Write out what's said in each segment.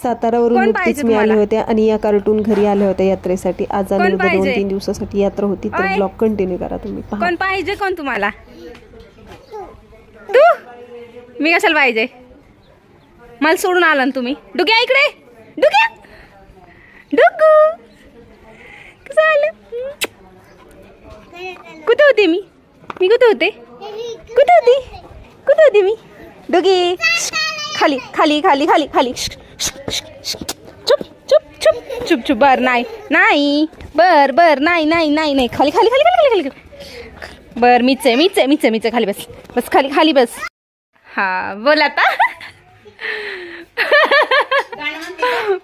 सातारावरून नुकतीच मी आले होते आणि या कार्टून घरी आले होते यात्रेसाठी. आज आले होते 2-3 दिवसासाठी यात्रा होती. तर ब्लॉग कंटिन्यू करा तुम्ही. कोण पाहिजे कोण तुम्हाला? तू? मी कशाला पाहिजे? मला सोडून आला ना तुम्ही. डुग्या इकडे. डुग्या डुगू कसं आलं? कुठे होते मी? कुठे होते? कुठे होते मी? डुगी खाली खाली खाली खाली खाली. चुप चुप चुप चुप चुप. बर नाही बर नाही नाही नाही नाही. खाली खाली खाली खाली खाली खाली. बर मीच आहे खाली बस बस खाली खाली बस. हा बोल आता.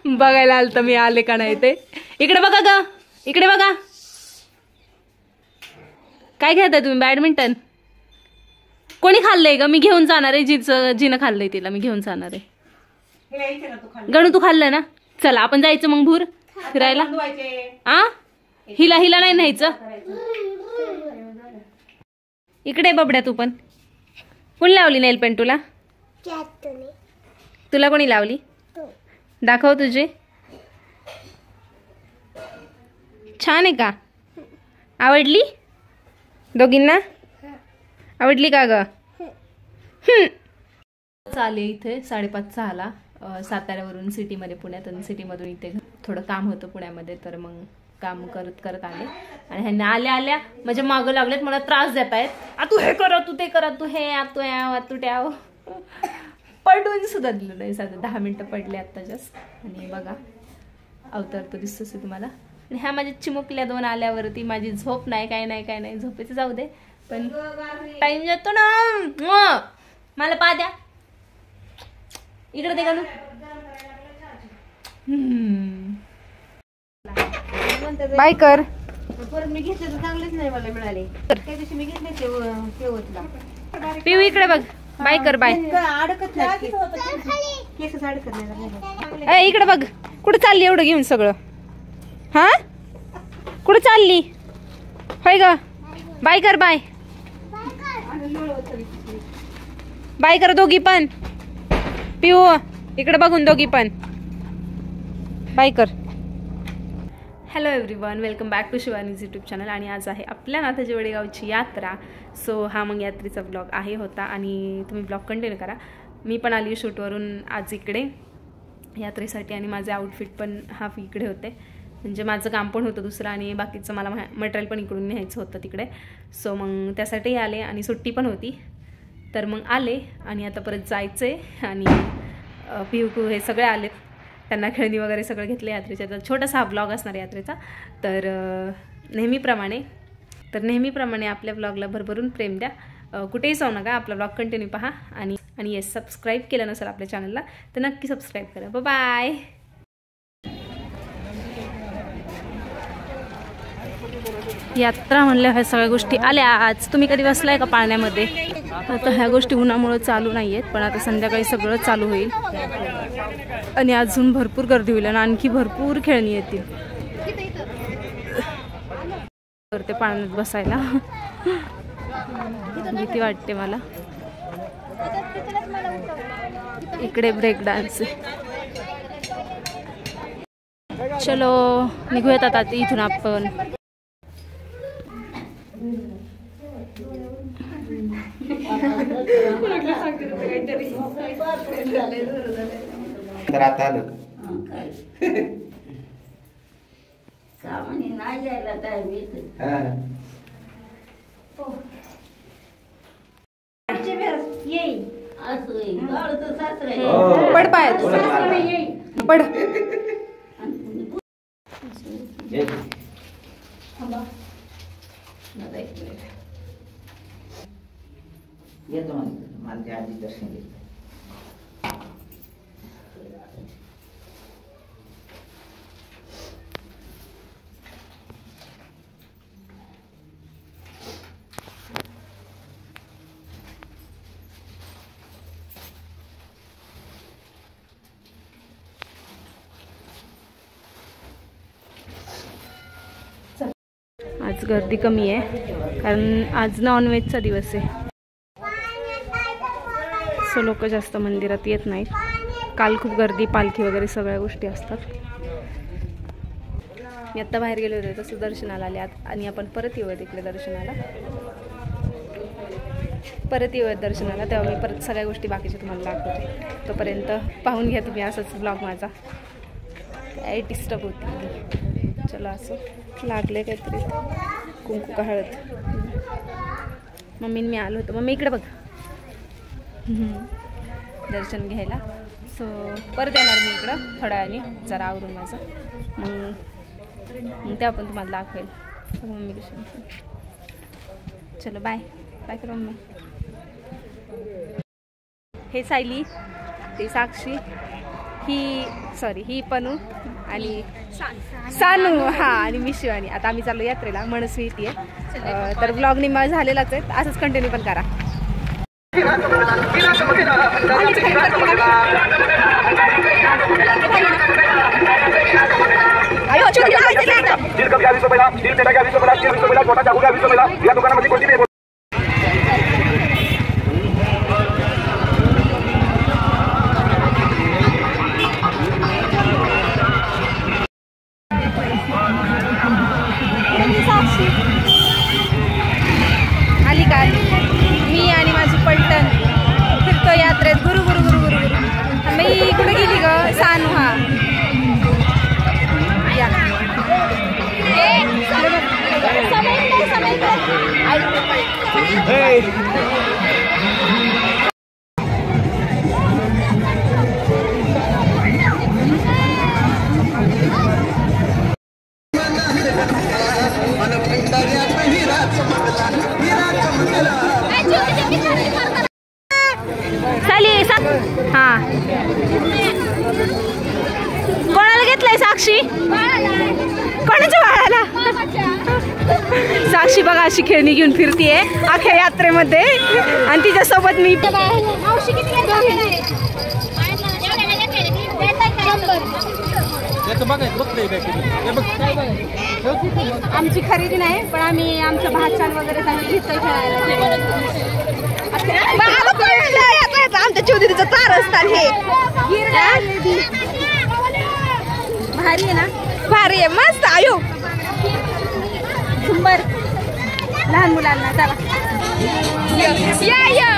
बघायला आलं तर मी आले का नाही ते. इकडे बघा ग. इकडे बघा. काय खेळताय तुम्ही? बॅडमिंटन. कोणी खाल्लंय ग? मी घेऊन जाणार आहे. जिनं खाल्लंय तिला मी घेऊन जाणार आहे. गणू तू खाल्लंय ना? चला आपण जायचं मग भूर फिरायला. आ हिला नाही न्यायचं. इकडे बबड्या तू पण. कोणी लावली नेल पेंट तुला? तुला कोणी लावली? दाखव तुझे. छान आहे का? आवडली? दोघींना आवडली का ग? चाले इथे 5:30-6ला साताऱ्यावरून सिटीमध्ये पुण्यात आणि सिटीमधून इथे थोडं काम होतं पुण्यामध्ये. तर मग काम करत आले आणि ह्यांना आल्या माझ्या मागं लागलेत. मला त्रास देत आहेत. तू हे करा तू ते करा तू हे तू ट्याव. पडून सुद्धा दिलं नाही. साधं 10 मिनिटं पडले आत्ता जस्ट. आणि बघा अवतार तो दिसतोच तुम्हाला. आणि ह्या माझ्या चिमुकल्या 2 आल्यावरती माझी झोप नाही काय नाही झोपेचं जाऊ दे पण टाइम जातो ना. मला पा द्या इकडे ते. बाय कर. मी घेतले तर चांगलेच नाही मला मिळाले. त्या दिवशी मी घेतले ते पिऊ इकडे बघ. बाय कर. बाय. अडकत नाही केस अडकत नाही. इकडे बघ. कुठं चालली एवढं घेऊन सगळं? हा कुठं चालली? होय ग. बाय कर. बाय बाय कर दोघी पण. पिऊ इकडे बघून दोघी पण बाय कर. Hello everyone, welcome back to Shivani's YouTube channel. आणि आज आहे आपल्या नाथाजी वडेगावची यात्रा. सो हा मग यात्रेचा ब्लॉग होता आणि तुम्ही ब्लॉग कंटिन्यू करा. मी पण आली शूटवरून आज इकडे यात्रेसाठी आणि माझे आउटफिट पण हाफ इकडे होते. म्हणजे माझं काम पण होतं दुसरं आणि बाकीचं मला मटेरियल पण इकडून न्यायचं होतं तिकडे. सो मग त्यासाठी आले आणि सुट्टी पण होती. तर मग आले आणि आता परत जायचं आहे. आणि पिहू हे सगळे आलेत. त्यांना खेळणी वगैरे सगळं घेतलं यात्रेच्या. तर छोटासा हा ब्लॉग असणार यात्रेचा. तर नेहमीप्रमाणे आपल्या ब्लॉगला भरभरून प्रेम द्या. कुठेही जाऊ नका. आपला ब्लॉग कंटिन्यू पहा. आणि येस, सबस्क्राईब केलं नसेल आपल्या चॅनलला तर नक्की सबस्क्राईब करा. बाय. यात्रा म्हणल्या ह्या सगळ्या गोष्टी आल्या आज. तुम्ही कधी बसलाय का पाळण्यामध्ये? आता ह्या गोष्टी उन्हामुळे चालू नाही आहेत पण आता संध्याकाळी सगळं चालू होईल आणि अजून भरपूर गर्दी होईल आणि आणखी भरपूर खेळणी येतील. ते पाळण्यात बसायला भीती वाटते मला. इकडे ब्रेक डान्स आहे. चलो निघूयात आता इथून आपण. पड पायात पड. येतो माझ्या आधी दर्शन घेतो. आज गर्दी कमी आहे कारण आज नॉनव्हेजचा दिवस आहे. सो लोक जास्त मंदिरात येत नाहीत. काल खूप गर्दी, पालखी वगैरे सगळ्या गोष्टी असतात. मी आत्ता बाहेर गेले होते तसं दर्शनाला आले आणि आपण परत येऊयात इकडे दर्शनाला. तेव्हा मी परत सगळ्या गोष्टी बाकीच्या तुम्हाला दाखवते. तोपर्यंत पाहून घ्या तुम्ही असंच ब्लॉग माझा. काय डिस्टर्ब होती. चला असं लागले काहीतरी कुंकू का हळद. मम्मीने मी आलो होतो. मम्मी इकडे बघ दर्शन घ्यायला. सो परत येणार मी इकडं थोड्या वेळाने जरा आवरून माझं. मग तेव्हा पण तुम्हाला दाखवेल मम्मी कशी. चलो बाय बाय कर मम्मी. हे सायली, ते साक्षी, ही पनू आणि सानू. आणि मी शिवानी. आता आम्ही चाललो यात्रेला. मनस्वी येते. तर ब्लॉग निम्मा झालेलाच आहे. असंच कंटिन्यू पण करा. आली का? मी आणि माझी पलटण फिरतो यात्रेत. गुरु गुरु गुरु गुरु गुरु. मी कुठे गेली ग? सानू. हा या हा. कोणाला घेतलाय? साक्षी. कोणाच्या बाळाला? साक्षी बघा अशी खेळणी घेऊन फिरतीये अख्ख्या यात्रेमध्ये. आणि तिच्यासोबत मी. आमची खरेदी नाही पण आम्ही आमच्या भाषण वगैरे घेतोय खेळायला. आमच्या चौधरीचं कारस्थान हे भारी आहे ना? भारी आहे, मस्त. आयो सुंदर लहान मुलांना. चला या